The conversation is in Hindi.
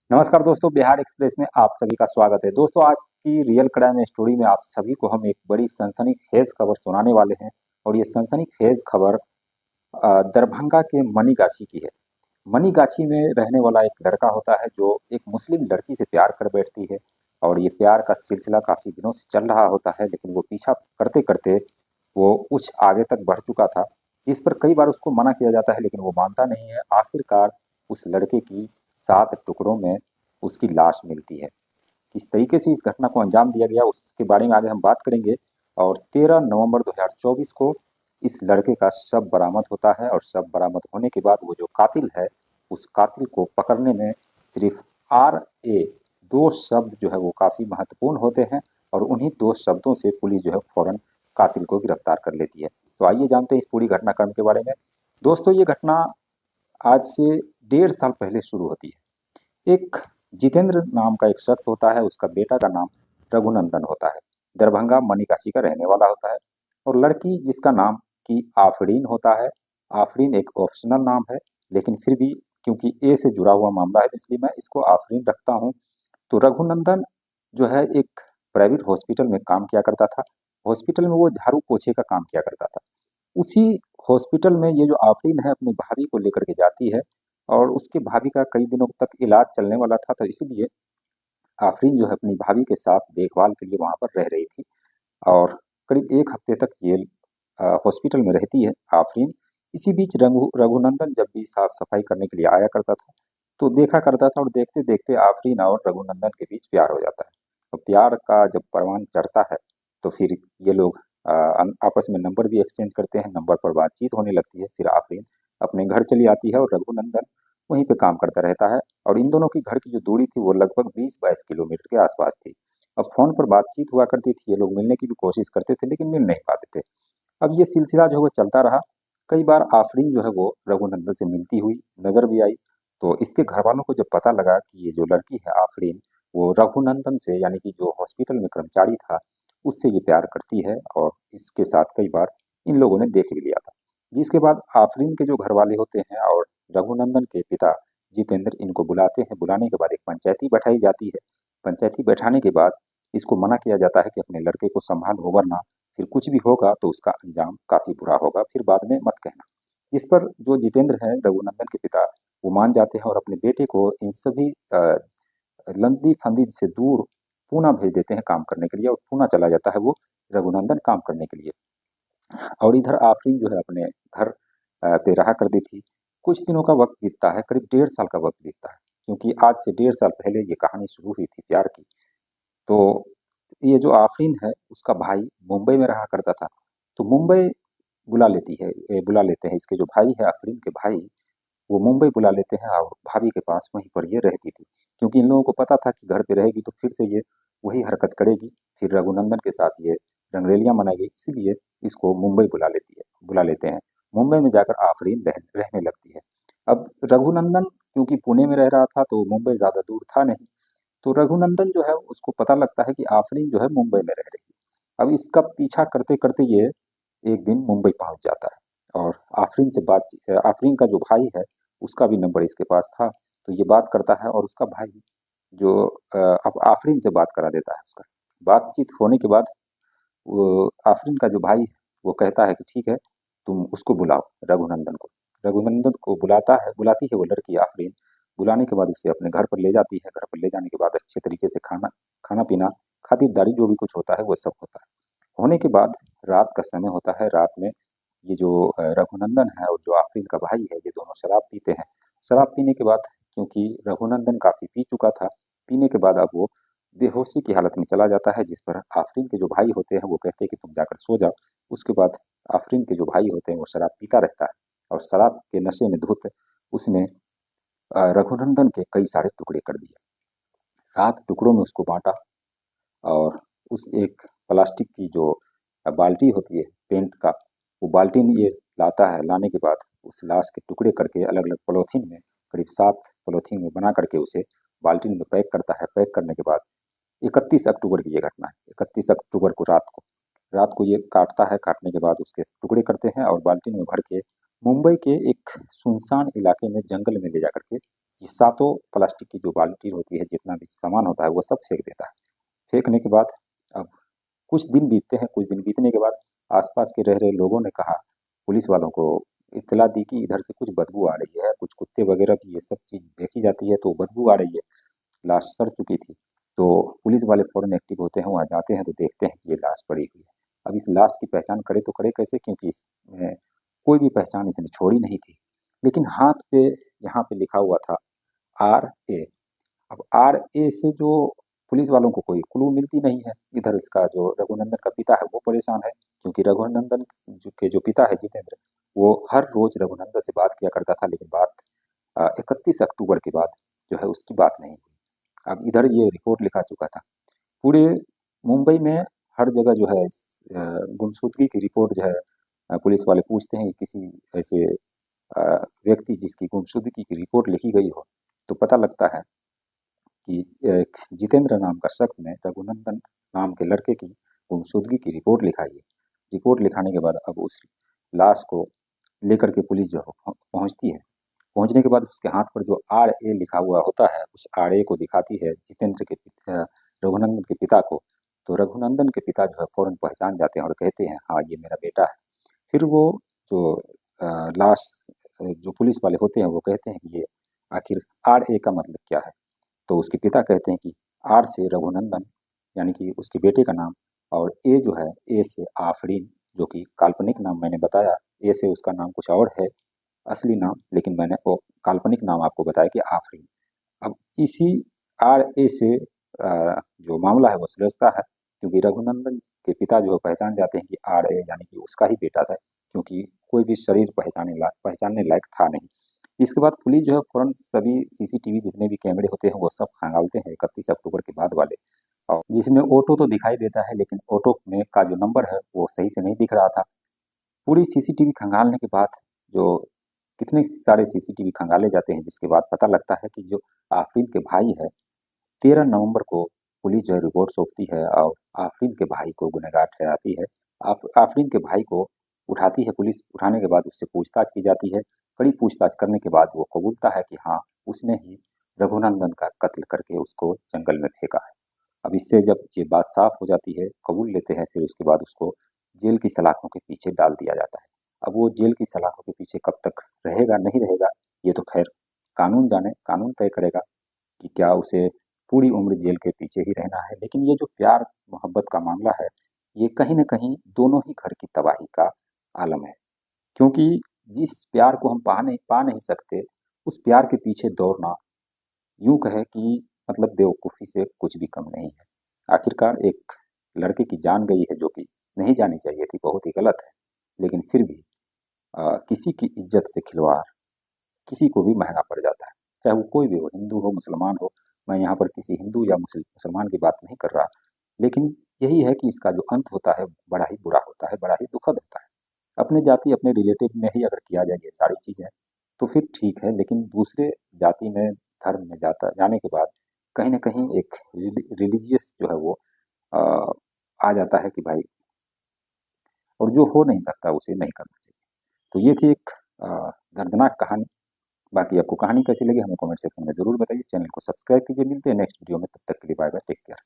नमस्कार दोस्तों, बिहार एक्सप्रेस में आप सभी का स्वागत है। दोस्तों, आज की रियल क्राइम स्टोरी में आप सभी को हम एक बड़ी सनसनीखेज खबर सुनाने वाले हैं। और ये सनसनीखेज खबर दरभंगा के मनीगाछी की है। मनीगाछी में रहने वाला एक लड़का होता है जो एक मुस्लिम लड़की से प्यार कर बैठती है। और ये प्यार का सिलसिला काफी दिनों से चल रहा होता है, लेकिन वो पीछा करते करते वो कुछ आगे तक बढ़ चुका था। इस पर कई बार उसको मना किया जाता है, लेकिन वो मानता नहीं है। आखिरकार उस लड़के की 7 टुकड़ों में उसकी लाश मिलती है। किस तरीके से इस घटना को अंजाम दिया गया उसके बारे में आगे हम बात करेंगे। और 13 नवंबर 2024 को इस लड़के का शव बरामद होता है। और शव बरामद होने के बाद वो जो कातिल है, उस कातिल को पकड़ने में सिर्फ RA 2 शब्द जो है वो काफ़ी महत्वपूर्ण होते हैं। और उन्हीं 2 शब्दों से पुलिस जो है फ़ौरन कातिल को गिरफ्तार कर लेती है। तो आइए जानते हैं इस पूरी घटनाक्रम के बारे में। दोस्तों, ये घटना आज से 1.5 साल पहले शुरू होती है। एक जितेंद्र नाम का एक शख्स होता है, उसका बेटा का नाम रघुनंदन होता है। दरभंगा मनीगाछी का रहने वाला होता है। और लड़की जिसका नाम कि आफरीन होता है। आफरीन एक ऑप्शनल नाम है, लेकिन फिर भी क्योंकि ए से जुड़ा हुआ मामला है, तो इसलिए मैं इसको आफरीन रखता हूँ। तो रघुनंदन जो है एक प्राइवेट हॉस्पिटल में काम किया करता था। हॉस्पिटल में वो झाड़ू पोछे का काम किया करता था। उसी हॉस्पिटल में ये जो आफरीन है अपनी भाभी को लेकर के जाती है। और उसके भाभी का कई दिनों तक इलाज चलने वाला था, तो इसीलिए आफरीन जो है अपनी भाभी के साथ देखभाल के लिए वहाँ पर रह रही थी। और करीब 1 हफ्ते तक ये हॉस्पिटल में रहती है आफरीन। इसी बीच रघुनंदन जब भी साफ सफाई करने के लिए आया करता था, तो देखा करता था। और देखते देखते आफरीन और रघुनंदन के बीच प्यार हो जाता है। और प्यार का जब परवान चढ़ता है, तो फिर ये लोग आपस में नंबर भी एक्सचेंज करते हैं। नंबर पर बातचीत होने लगती है। फिर आफरीन अपने घर चली आती है और रघुनंदन वहीं पे काम करता रहता है। और इन दोनों की घर की जो दूरी थी वो लगभग 20-22 किलोमीटर के आसपास थी। अब फ़ोन पर बातचीत हुआ करती थी, ये लोग मिलने की भी कोशिश करते थे, लेकिन मिल नहीं पाते थे। अब ये सिलसिला जो है वो चलता रहा। कई बार आफरीन जो है वो रघुनंदन से मिलती हुई नज़र भी आई। तो इसके घर वालों को जब पता लगा कि ये जो लड़की है आफरीन, वो रघुनंदन से यानी कि जो हॉस्पिटल में कर्मचारी था, उससे ये प्यार करती है। और इसके साथ कई बार इन लोगों ने देख भी लिया था। जिसके बाद आफरीन के जो घर वाले होते हैं और रघुनंदन के पिता जितेंद्र इनको बुलाते हैं। बुलाने के बाद एक पंचायती बैठाई जाती है। पंचायती बैठाने के बाद इसको मना किया जाता है कि अपने लड़के को संभालो, वरना फिर कुछ भी होगा तो उसका अंजाम काफ़ी बुरा होगा, फिर बाद में मत कहना। इस पर जो जितेंद्र हैं रघुनंदन के पिता, वो मान जाते हैं और अपने बेटे को इन सभी लंदी फंदी से दूर पूना भेज देते हैं काम करने के लिए। और पूना चला जाता है वो रघुनंदन काम करने के लिए। और इधर आफरीन जो है अपने घर पे रहा करती थी। कुछ दिनों का वक्त बीतता है, करीब 1.5 साल का वक्त बीतता है। क्योंकि आज से 1.5 साल पहले ये कहानी शुरू हुई थी प्यार की। तो ये जो आफरीन है उसका भाई मुंबई में रहा करता था। तो मुंबई बुला लेते हैं इसके जो भाई है आफरीन के भाई, वो मुंबई बुला लेते हैं। और भाभी के पास वहीं पर ये रहती थी, क्योंकि इन लोगों को पता था कि घर पे रहेगी तो फिर से ये वही हरकत करेगी। फिर रघुनंदन के साथ ये रंगरेलियां मनाएगी, इसीलिए इसको मुंबई बुला लेते हैं। मुंबई में जाकर आफरीन रहने लगती है। अब रघुनंदन क्योंकि पुणे में रह रहा था, तो मुंबई ज़्यादा दूर था नहीं। तो रघुनंदन जो है उसको पता लगता है कि आफरीन जो है मुंबई में रह रही है। अब इसका पीछा करते करते ये एक दिन मुंबई पहुंच जाता है। और आफरीन का जो भाई है उसका भी नंबर इसके पास था। तो ये बात करता है और उसका भाई जो अब आफरीन से बात करा देता है उसका। बातचीत होने के बाद वो आफरीन का जो भाई है वो कहता है कि ठीक है, तुम उसको बुलाओ, रघुनंदन को। रघुनंदन को बुलाती है वो लड़की आफरीन। बुलाने के बाद उसे अपने घर पर ले जाती है। घर पर ले जाने के बाद अच्छे तरीके से खाना खाना पीना, खातिरदारी जो भी कुछ होता है वो सब होता है। होने के बाद रात का समय होता है। रात में ये जो रघुनंदन है और जो आफरीन का भाई है, ये दोनों शराब पीते हैं। शराब पीने के बाद क्योंकि रघुनंदन काफ़ी पी चुका था, पीने के बाद अब वो बेहोशी की हालत में चला जाता है। जिस पर आफरीन के जो भाई होते हैं वो कहते हैं कि तुम जाकर सो जाओ। उसके बाद आफरीन के जो भाई होते हैं वो शराब पीता रहता है। और शराब के नशे में धुत उसने रघुनंदन के कई सारे टुकड़े कर दिए। 7 टुकड़ों में उसको बांटा। और उस एक प्लास्टिक की जो बाल्टी होती है पेंट का, वो बाल्टी में ये लाता है। लाने के बाद उस लाश के टुकड़े करके अलग अलग पॉलीथीन में, करीब 7 पॉलीथीन में बना करके उसे बाल्टी में पैक करता है। पैक करने के बाद 31 अक्टूबर की ये घटना है। 31 अक्टूबर को रात को ये काटता है। काटने के बाद उसके टुकड़े करते हैं और बाल्टी में भर के मुंबई के एक सुनसान इलाके में जंगल में ले जा करके ये सातों प्लास्टिक की जो बाल्टी होती है, जितना भी सामान होता है वो सब फेंक देता है। फेंकने के बाद अब कुछ दिन बीतते हैं, कुछ दिन बीतने के बाद आसपास के रह रहे लोगों ने कहा, पुलिस वालों को इत्तला दी कि इधर से कुछ बदबू आ रही है, कुछ कुत्ते वगैरह भी ये सब चीज़ देखी जाती है तो बदबू आ रही है। लाश सड़ चुकी थी। तो पुलिस वाले फ़ौरन एक्टिव होते हैं, वहाँ जाते हैं तो देखते हैं कि ये लाश पड़ी हुई है। अब इस लाश की पहचान करे तो करे कैसे, क्योंकि इसमें कोई भी पहचान इसने छोड़ी नहीं थी। लेकिन हाथ पे यहाँ पे लिखा हुआ था RA। अब RA से जो पुलिस वालों को कोई क्लू मिलती नहीं है। इधर इसका जो रघुनंदन का पिता है वो परेशान है, क्योंकि रघुनंदन जो पिता है जितेंद्र, वो हर रोज रघुनंदन से बात किया करता था, लेकिन बात 31 अक्टूबर के बाद जो है उसकी बात नहीं हुई। अब इधर ये रिपोर्ट लिखा चुका था। पूरे मुंबई में हर जगह जो है गुमशुदगी की रिपोर्ट जो है पुलिस वाले पूछते हैं कि किसी ऐसे अ, व्यक्ति जिसकी गुमशुदगी की रिपोर्ट लिखी गई हो, तो पता लगता है कि एक जितेंद्र नाम का शख्स ने रघुनंदन नाम के लड़के की गुमशुदगी की रिपोर्ट लिखाई है। रिपोर्ट लिखाने के बाद अब उस लाश को लेकर के पुलिस जो है पहुंचती है। पहुंचने के बाद उसके हाथ पर जो RA लिखा हुआ होता है, उस RA को दिखाती है जितेंद्र के रघुनंदन के पिता को। तो रघुनंदन के पिता जो है फौरन पहचान जाते हैं और कहते हैं, हाँ ये मेरा बेटा है। फिर वो जो लाश जो पुलिस वाले होते हैं वो कहते हैं कि ये आखिर RA का मतलब क्या है। तो उसके पिता कहते हैं कि R से रघुनंदन, यानी कि उसके बेटे का नाम, और A जो है, A से आफरीन, जो कि काल्पनिक नाम मैंने बताया। A से उसका नाम कुछ और है, असली नाम, लेकिन मैंने वो काल्पनिक नाम आपको बताया कि आफरीन। अब इसी RA से जो मामला है वो सुलझता है, क्योंकि रघुनंदन के पिता जो है पहचान जाते हैं कि RA यानी कि उसका ही बेटा था, क्योंकि कोई भी शरीर पहचानने लायक था नहीं। इसके बाद पुलिस जो है फौरन सभी CCTV जितने भी कैमरे होते हैं वो सब खंगालते हैं 31 अक्टूबर के बाद वाले, और जिसमें ऑटो तो दिखाई देता है, लेकिन ऑटो में का जो नंबर है वो सही से नहीं दिख रहा था। पूरी CCTV खंगालने के बाद जो कितने सारे CCTV खंगाले जाते हैं, जिसके बाद पता लगता है कि जो आफरीन के भाई है, 13 नवंबर को पुलिस जो है रिपोर्ट सौंपती है और आफरीन के भाई को गुनहगार ठहराती है। आफरीन के भाई को उठाती है पुलिस। उठाने के बाद उससे पूछताछ की जाती है। कड़ी पूछताछ करने के बाद वो कबूलता है कि हाँ, उसने ही रघुनंदन का कत्ल करके उसको जंगल में फेंका है। अब इससे जब ये बात साफ हो जाती है, कबूल लेते हैं, फिर उसके बाद उसको जेल की सलाखों के पीछे डाल दिया जाता है। अब वो जेल की सलाखों के पीछे कब तक रहेगा नहीं रहेगा, ये तो खैर कानून जाने, कानून तय करेगा कि क्या उसे पूरी उम्र जेल के पीछे ही रहना है। लेकिन ये जो प्यार मोहब्बत का मामला है, ये कहीं न कहीं दोनों ही घर की तबाही का आलम है। क्योंकि जिस प्यार को हम पा नहीं सकते, उस प्यार के पीछे दौड़ना यूँ कहें कि मतलब बेवकूफ़ी से कुछ भी कम नहीं है। आखिरकार एक लड़के की जान गई है, जो कि नहीं जानी चाहिए थी, बहुत ही गलत है। लेकिन फिर भी किसी की इज़्ज़त से खिलवाड़ किसी को भी महँगा पड़ जाता है, चाहे वो कोई भी हो, हिंदू हो, मुसलमान हो। मैं यहाँ पर किसी हिंदू या मुसलमान की बात नहीं कर रहा, लेकिन यही है कि इसका जो अंत होता है बड़ा ही बुरा होता है, बड़ा ही दुखद होता है। अपने जाति, अपने रिलेटिव में ही अगर किया जाए ये सारी चीज़ें, तो फिर ठीक है, लेकिन दूसरे जाति में, धर्म में जाने के बाद कहीं न कहीं एक रिलीजियस जो है वो अ, आ जाता है कि भाई, और जो हो नहीं सकता उसे नहीं करना चाहिए। तो ये थी एक अ, दर्दनाक कहानी। बाकी आपको कहानी कैसी लगी हमें कमेंट सेक्शन में ज़रूर बताइए। चैनल को सब्सक्राइब कीजिए। मिलते हैं नेक्स्ट वीडियो में, तब तक के लिए बाय बाय, टेक केयर।